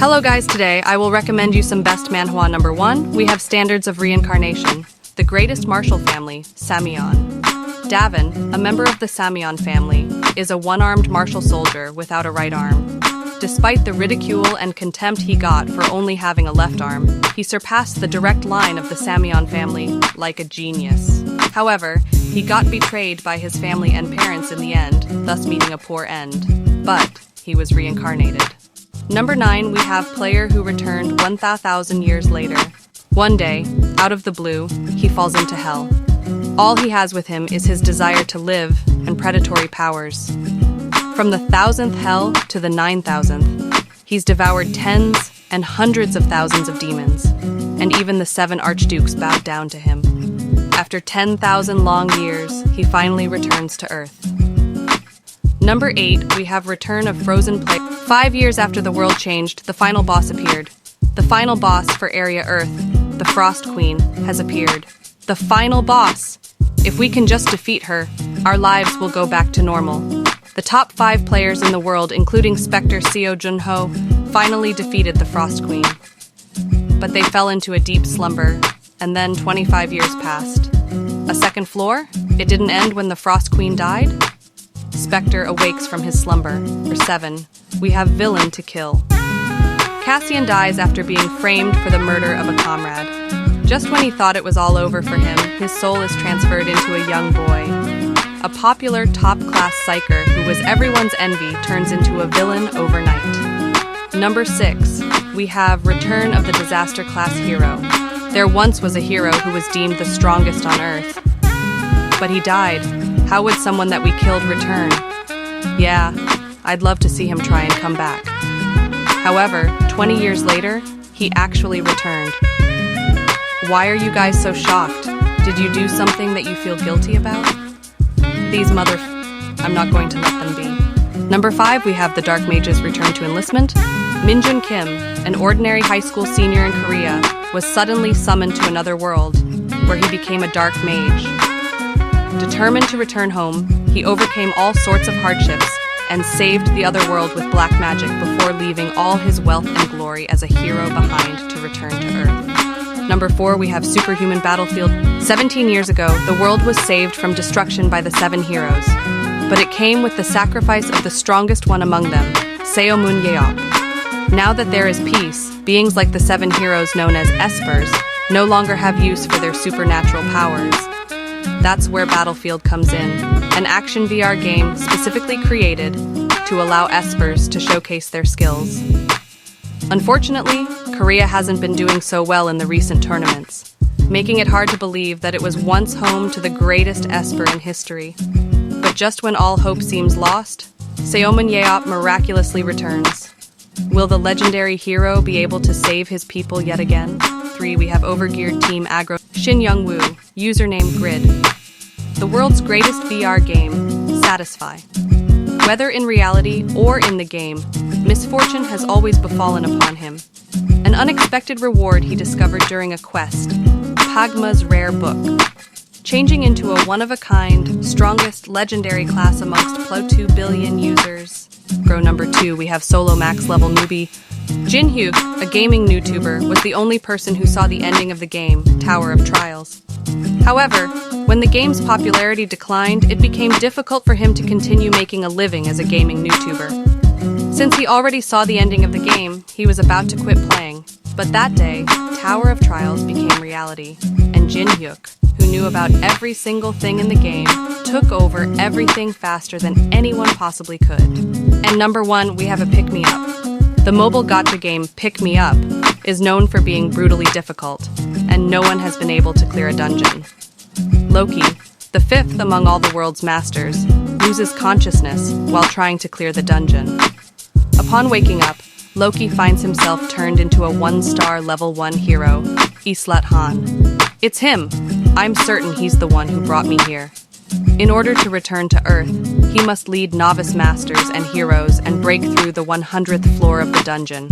Hello guys, today I will recommend you some best manhwa. Number 1, we have Standards of Reincarnation, the greatest martial family, samion. Davin, a member of the samion family, is a one-armed martial soldier without a right arm. Despite the ridicule and contempt he got for only having a left arm, he surpassed the direct line of the samion family like a genius. However, he got betrayed by his family and parents in the end, thus meeting a poor end. But he was reincarnated. Number 9, we have player who returned 1,000 years later. One day, out of the blue, he falls into hell. All he has with him is his desire to live and predatory powers. From the 1,000th hell to the 9,000th, he's devoured tens and hundreds of thousands of demons, and even the 7 archdukes bowed down to him. After 10,000 long years, he finally returns to Earth. Number 8, we have Return of Frozen Plague. 5 years after the world changed, the final boss appeared. The final boss for Area Earth, the Frost Queen, has appeared. The final boss! If we can just defeat her, our lives will go back to normal. The top 5 players in the world, including Spectre Seo Junho, finally defeated the Frost Queen. But they fell into a deep slumber, and then 25 years passed. A second floor? It didn't end when the Frost Queen died? Spectre awakes from his slumber. Number 7, we have Villain to Kill. Cassian dies after being framed for the murder of a comrade. Just when he thought it was all over for him, his soul is transferred into a young boy. A popular top-class psyker who was everyone's envy turns into a villain overnight. Number 6, we have Return of the Disaster Class Hero. There once was a hero who was deemed the strongest on Earth. But he died. How would someone that we killed return? Yeah, I'd love to see him try and come back. However, 20 years later, he actually returned. Why are you guys so shocked? Did you do something that you feel guilty about? These I'm not going to let them be. Number 5, we have the Dark Mage's Return to Enlistment. Minjun Kim, an ordinary high school senior in Korea, was suddenly summoned to another world, where he became a dark mage. Determined to return home, he overcame all sorts of hardships and saved the other world with black magic before leaving all his wealth and glory as a hero behind to return to Earth. Number 4, we have Superhuman Battlefield. 17 years ago, the world was saved from destruction by the 7 heroes, but it came with the sacrifice of the strongest one among them, Superhuman Battlefield. Now that there is peace, beings like the 7 heroes known as espers no longer have use for their supernatural powers. That's where Battlefield comes in, an action VR game specifically created to allow espers to showcase their skills. Unfortunately, Korea hasn't been doing so well in the recent tournaments, making it hard to believe that it was once home to the greatest esper in history. But just when all hope seems lost, Superhuman Battlefield miraculously returns. Will the legendary hero be able to save his people yet again? 3, we have Overgeared Team Aggro. Shin Young-woo, username Grid. The world's greatest VR game, Satisfy. Whether in reality or in the game, misfortune has always befallen upon him. An unexpected reward he discovered during a quest, Pagma's rare book. Changing into a one-of-a-kind, strongest legendary class amongst 2 billion users. Number 2, we have Solo Max Level Newbie. Jin Hyuk, a gaming YouTuber, was the only person who saw the ending of the game, Tower of Trials. However, when the game's popularity declined, it became difficult for him to continue making a living as a gaming YouTuber. Since he already saw the ending of the game, he was about to quit playing. But that day, Tower of Trials became reality, and Jin Hyuk, who knew about every single thing in the game, took over everything faster than anyone possibly could. And number 1, we have a Pick Me Up. The mobile gacha game Pick Me Up is known for being brutally difficult, and no one has been able to clear a dungeon. Loki, the 5th among all the world's masters, loses consciousness while trying to clear the dungeon. Upon waking up, Loki finds himself turned into a 1-star level 1 hero, Islat Han. It's him! I'm certain he's the one who brought me here. In order to return to Earth, he must lead novice masters and heroes and break through the 100th floor of the dungeon.